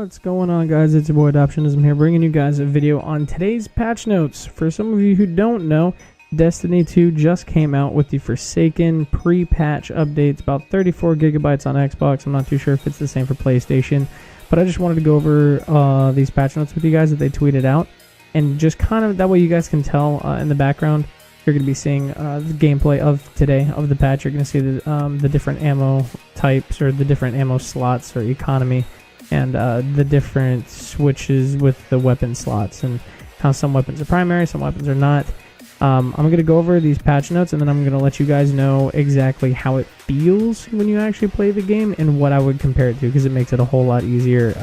What's going on, guys? It's your boy Adoptionism here, bringing you guys a video on today's patch notes. For some of you who don't know, Destiny 2 just came out with the Forsaken pre-patch updates, about 34 gigabytes on Xbox. I'm not too sure if it's the same for PlayStation, but I just wanted to go over these patch notes with you guys that they tweeted out, and just kind of that way you guys can tell in the background. You're going to be seeing the gameplay of today of the patch. You're going to see the different ammo types, or the different ammo slots or economy, and the different switches with the weapon slots, and how some weapons are primary, some weapons are not. I'm going to go over these patch notes, and then I'm going to let you guys know exactly how it feels when you actually play the game and what I would compare it to, because it makes it a whole lot easier.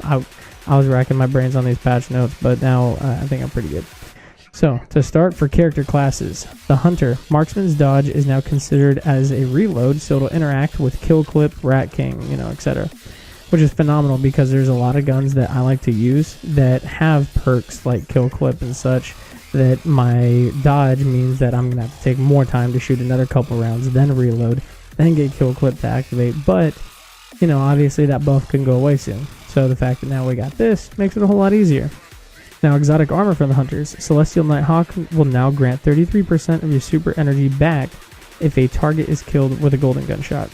I was racking my brains on these patch notes, but now I think I'm pretty good. So, to start, for character classes, the Hunter, Marksman's Dodge is now considered as a reload, so it'll interact with Kill Clip, Rat King, etc. Which is phenomenal, because there's a lot of guns that I like to use that have perks like Kill Clip and such, that my dodge means that I'm going to have to take more time to shoot another couple rounds, then reload, then get Kill Clip to activate. But, obviously that buff can go away soon. So the fact that now we got this makes it a whole lot easier. Now, exotic armor for the Hunters. Celestial Nighthawk will now grant 33% of your super energy back if a target is killed with a golden gunshot.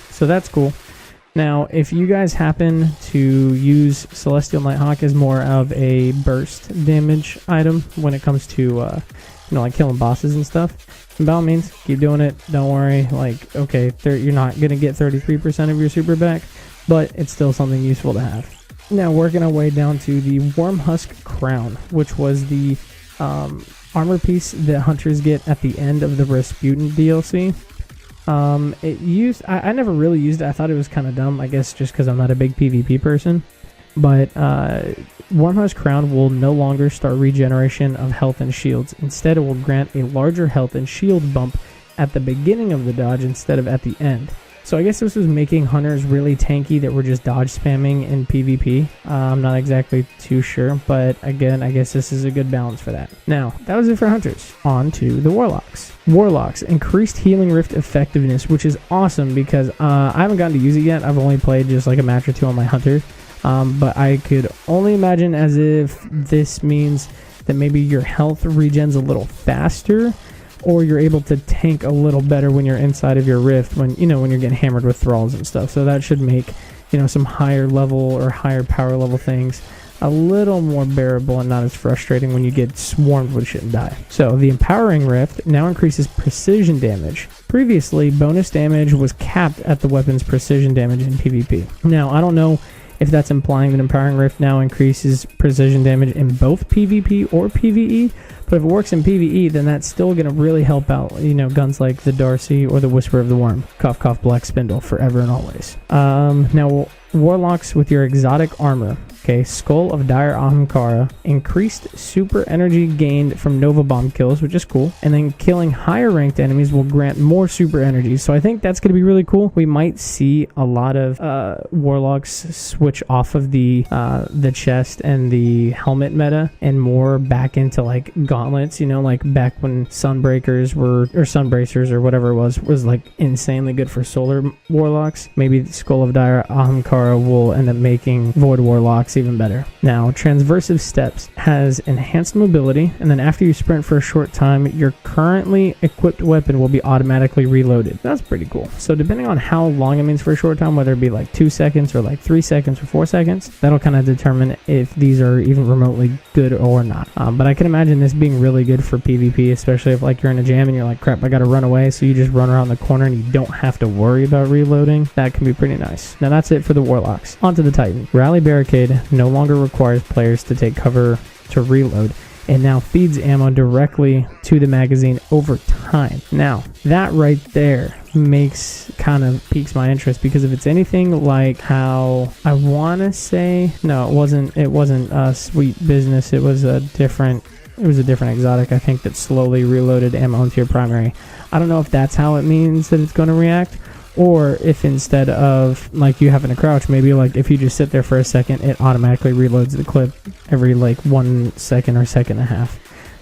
So that's cool. Now, if you guys happen to use Celestial Nighthawk as more of a burst damage item when it comes to, like killing bosses and stuff, by all means, keep doing it. Don't worry. Okay, you're not going to get 33% of your super back, but it's still something useful to have. Now, working our way down to the Wormhusk Crown, which was the armor piece that hunters get at the end of the Rasputin DLC. I never really used it. I thought it was kind of dumb, I guess just because I'm not a big PvP person. But Wormhusk Crown will no longer start regeneration of health and shields. Instead, it will grant a larger health and shield bump at the beginning of the dodge instead of at the end. So I guess this was making hunters really tanky that were just dodge spamming in PvP. I'm not exactly too sure, but again, I guess this is a good balance for that. Now, that was it for hunters. On to the warlocks. Warlocks, increased healing rift effectiveness, which is awesome because I haven't gotten to use it yet. I've only played just like a match or two on my hunter, but I could only imagine as if this means that maybe your health regens a little faster, or you're able to tank a little better when you're inside of your rift, when you're getting hammered with thralls and stuff. So that should make some higher level or higher power level things a little more bearable and not as frustrating when you get swarmed with shit and die. So the empowering rift now increases precision damage. Previously, bonus damage was capped at the weapon's precision damage in PvP. Now, I don't know if that's implying that empowering rift now increases precision damage in both PvP or PvE, but if it works in PvE, then that's still going to really help out, guns like the Darcy or the Whisper of the Worm. Cough, cough, Black Spindle, forever and always. Now, warlocks with your exotic armor. Okay, Skull of Dire Ahamkara, increased super energy gained from Nova Bomb kills, which is cool, and then killing higher ranked enemies will grant more super energy, so I think that's going to be really cool. We might see a lot of warlocks switch off of the chest and the helmet meta and more back into like gauntlets, like back when Sunbreakers or Sunbracers or whatever it was like insanely good for solar warlocks. Maybe Skull of Dire Ahamkara will end up making Void warlocks even better. Now, Transversive Steps has enhanced mobility, and then after you sprint for a short time, your currently equipped weapon will be automatically reloaded. That's pretty cool. So depending on how long it means for a short time, whether it be like 2 seconds or like 3 seconds or 4 seconds, that'll kind of determine if these are even remotely good or not. But I can imagine this being really good for PvP, especially if like you're in a jam and you're like, crap, I gotta run away, so you just run around the corner and you don't have to worry about reloading. That can be pretty nice. Now that's it for the warlocks. On to the Titan. Rally Barricade no longer requires players to take cover to reload, and now feeds ammo directly to the magazine over time. Now, that right there piques my interest, because if it's anything like how I want to say, no, it wasn't Sweet Business, it was a different exotic, I think, that slowly reloaded ammo into your primary. I don't know if that's how it means that it's going to react, or if instead of like you having to crouch, maybe like if you just sit there for a second, it automatically reloads the clip every like 1 second or second and a half.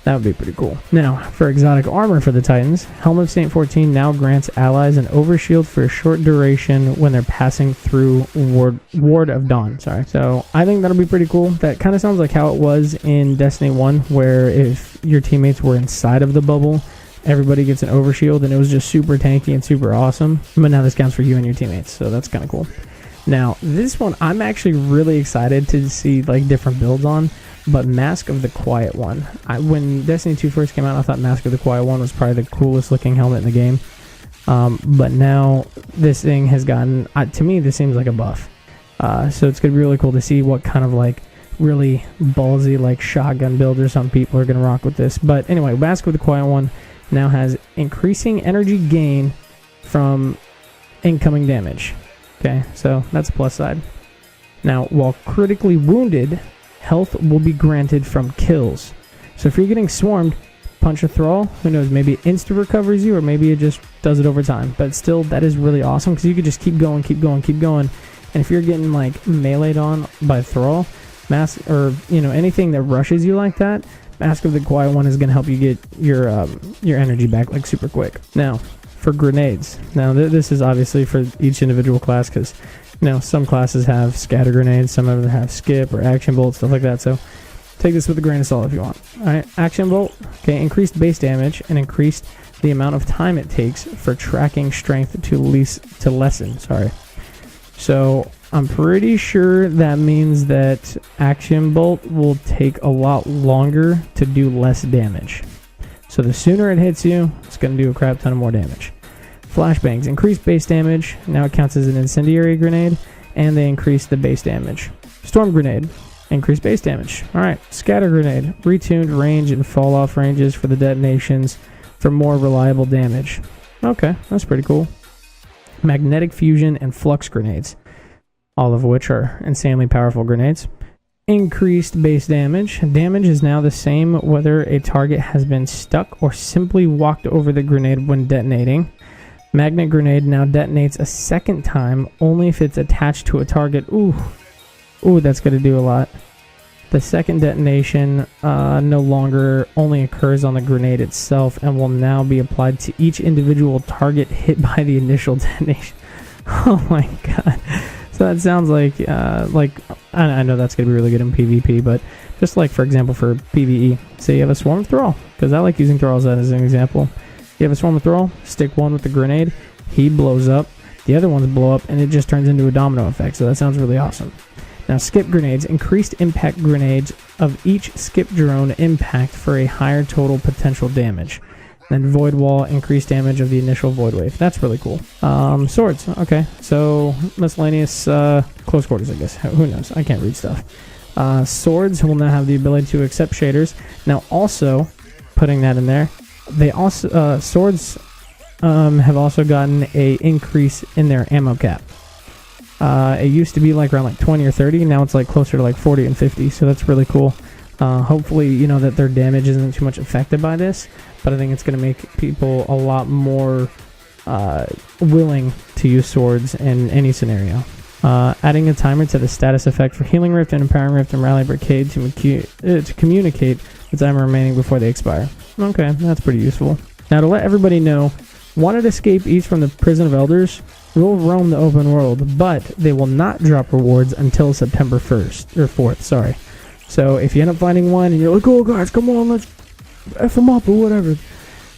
That would be pretty cool. Now, for exotic armor for the Titans, Helm of Saint 14 now grants allies an overshield for a short duration when they're passing through Ward of Dawn. Sorry. So I think that'll be pretty cool. That kind of sounds like how it was in Destiny 1, where if your teammates were inside of the bubble, everybody gets an overshield, and it was just super tanky and super awesome. But now this counts for you and your teammates, so that's kind of cool. Now, this one I'm actually really excited to see like different builds on. But Mask of the Quiet One. When Destiny 2 first came out, I thought Mask of the Quiet One was probably the coolest looking helmet in the game. But now this thing has gotten, to me, this seems like a buff. So it's going to be really cool to see what kind of like really ballsy like shotgun build or some people are going to rock with this. But anyway, Mask of the Quiet One now has increasing energy gain from incoming damage. Okay, so that's a plus side. Now, while critically wounded, health will be granted from kills. So if you're getting swarmed, punch a thrall, who knows, maybe it insta recovers you, or maybe it just does it over time. But still, that is really awesome, because you could just keep going. And if you're getting like meleeed on by thrall, mask, or anything that rushes you like that, Mask of the Quiet One is going to help you get your energy back like super quick. Now, for grenades. Now this is obviously for each individual class, because some classes have scatter grenades, some of them have skip or action bolt, stuff like that. So take this with a grain of salt if you want. Alright, action bolt. Okay, increased base damage and increased the amount of time it takes for tracking strength to lessen. Sorry. So I'm pretty sure that means that action bolt will take a lot longer to do less damage. So the sooner it hits you, it's going to do a crap ton of more damage. Flashbangs, increased base damage. Now it counts as an incendiary grenade, and they increase the base damage. Storm grenade, increased base damage. Alright, scatter grenade, retuned range and fall off ranges for the detonations for more reliable damage. Okay, that's pretty cool. Magnetic fusion and flux grenades, all of which are insanely powerful grenades. Increased base damage. Damage is now the same whether a target has been stuck or simply walked over the grenade when detonating. Magnet grenade now detonates a second time only if it's attached to a target. Ooh, that's going to do a lot. The second detonation no longer only occurs on the grenade itself and will now be applied to each individual target hit by the initial detonation. Oh my god. So that sounds like I know that's going to be really good in PvP, but just like, for example, for PvE, say you have a swarm of thrall, because I like using thralls as an example. You have a swarm of thrall, stick one with the grenade, he blows up, the other ones blow up, and it just turns into a domino effect, so that sounds really awesome. Now, skip grenades, increased impact grenades of each skip drone impact for a higher total potential damage. Then void wall, increased damage of the initial void wave. That's really cool. Swords, okay, so miscellaneous close quarters, I guess. Who knows? I can't read stuff. Swords will now have the ability to accept shaders. Now, also, putting that in there, they also swords have also gotten a increase in their ammo cap. It used to be like around like 20 or 30, now it's like closer to like 40 and 50, so that's really cool. Hopefully, that their damage isn't too much affected by this, but I think it's going to make people a lot more willing to use swords in any scenario. Adding a timer to the status effect for Healing Rift and Empowering Rift and Rally Brigade to communicate the time remaining before they expire. Okay, that's pretty useful. Now, to let everybody know, wanted escapees from the Prison of Elders will roam the open world, but they will not drop rewards until September 1st, or 4th, sorry. So if you end up finding one and you're like, oh guys, come on, let's F them up or whatever.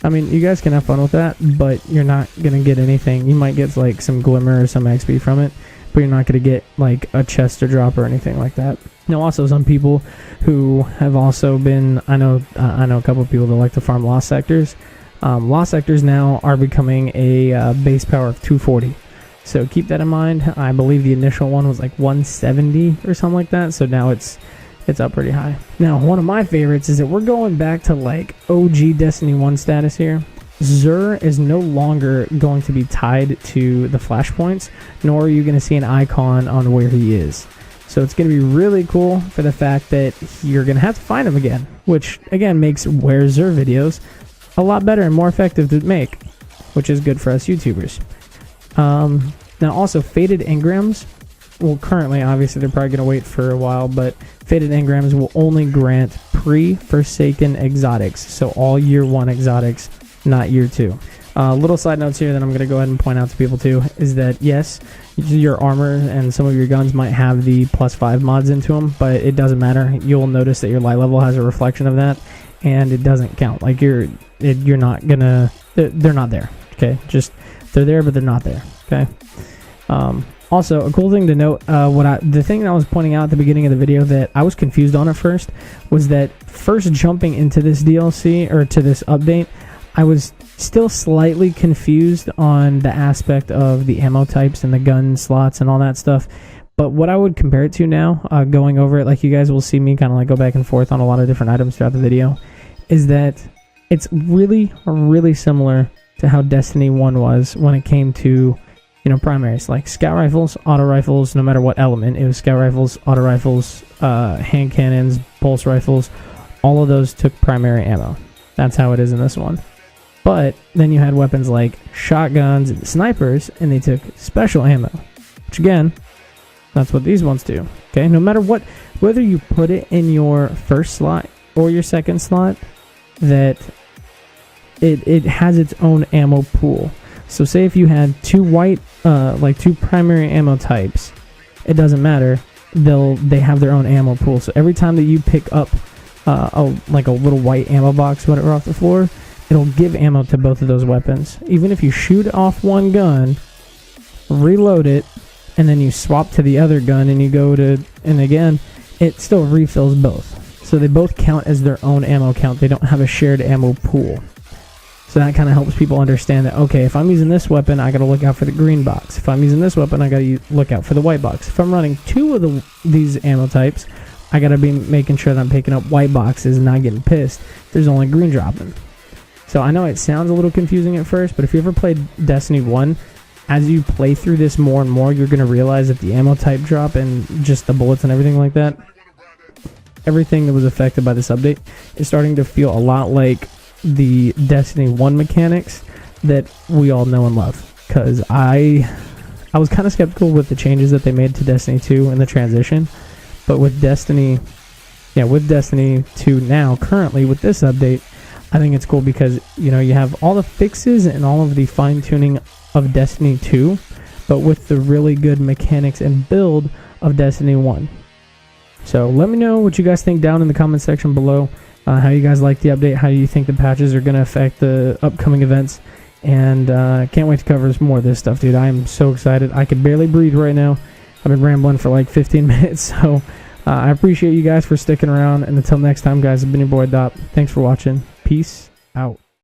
I mean, you guys can have fun with that, but you're not going to get anything. You might get like some glimmer or some XP from it, but you're not going to get like a chest to drop or anything like that. Now, also some people who have also been, I know a couple of people that like to farm lost sectors. Lost sectors now are becoming a base power of 240. So keep that in mind. I believe the initial one was like 170 or something like that. So now it's up pretty high. Now, one of my favorites is that we're going back to like OG Destiny 1 status here. Xur is no longer going to be tied to the flashpoints, nor are you going to see an icon on where he is. So it's going to be really cool for the fact that you're going to have to find him again, which again makes Where's Xur videos a lot better and more effective to make, which is good for us YouTubers. Now also, faded engrams well, currently, obviously, they're probably going to wait for a while, but Fated Engrams will only grant pre-Forsaken exotics. So all year 1 exotics, not year 2. Little side notes here that I'm going to go ahead and point out to people too is that yes, your armor and some of your guns might have the +5 mods into them, but it doesn't matter. You'll notice that your light level has a reflection of that, and it doesn't count. Like you're not gonna, they're not there. Okay, just they're there, but they're not there. Okay. Also, a cool thing to note, the thing that I was pointing out at the beginning of the video that I was confused on at first was that first jumping into this DLC or to this update, I was still slightly confused on the aspect of the ammo types and the gun slots and all that stuff. But what I would compare it to now, going over it, like you guys will see me kind of like go back and forth on a lot of different items throughout the video, is that it's really, really similar to how Destiny 1 was when it came to, primaries. Like scout rifles, auto rifles, no matter what element, it was scout rifles, auto rifles, hand cannons, pulse rifles, all of those took primary ammo. That's how it is in this one. But then you had weapons like shotguns and snipers, and they took special ammo. Which again, that's what these ones do. Okay, no matter what, whether you put it in your first slot or your second slot, that it has its own ammo pool. So say if you had two two primary ammo types, it doesn't matter. They have their own ammo pool. So every time that you pick up a little white ammo box, whatever, off the floor, it'll give ammo to both of those weapons. Even if you shoot off one gun, reload it, and then you swap to the other gun and you go to, and again, it still refills both. So they both count as their own ammo count. They don't have a shared ammo pool. So that kind of helps people understand that, okay, if I'm using this weapon, I got to look out for the green box. If I'm using this weapon, I got to look out for the white box. If I'm running two of these ammo types, I got to be making sure that I'm picking up white boxes and not getting pissed if there's only green dropping. So I know it sounds a little confusing at first, but if you ever played Destiny 1, as you play through this more and more, you're going to realize that the ammo type drop and just the bullets and everything like that, everything that was affected by this update is starting to feel a lot like the Destiny 1 mechanics that we all know and love. Because I was kind of skeptical with the changes that they made to Destiny 2 and the transition, but with Destiny 2 now, currently with this update, I think it's cool because, you have all the fixes and all of the fine-tuning of Destiny 2, but with the really good mechanics and build of Destiny 1. So let me know what you guys think down in the comment section below. How you guys like the update, how you think the patches are going to affect the upcoming events, and can't wait to cover more of this stuff, dude. I am so excited. I could barely breathe right now. I've been rambling for like 15 minutes, so I appreciate you guys for sticking around, and until next time, guys, I've been your boy Dop. Thanks for watching. Peace out.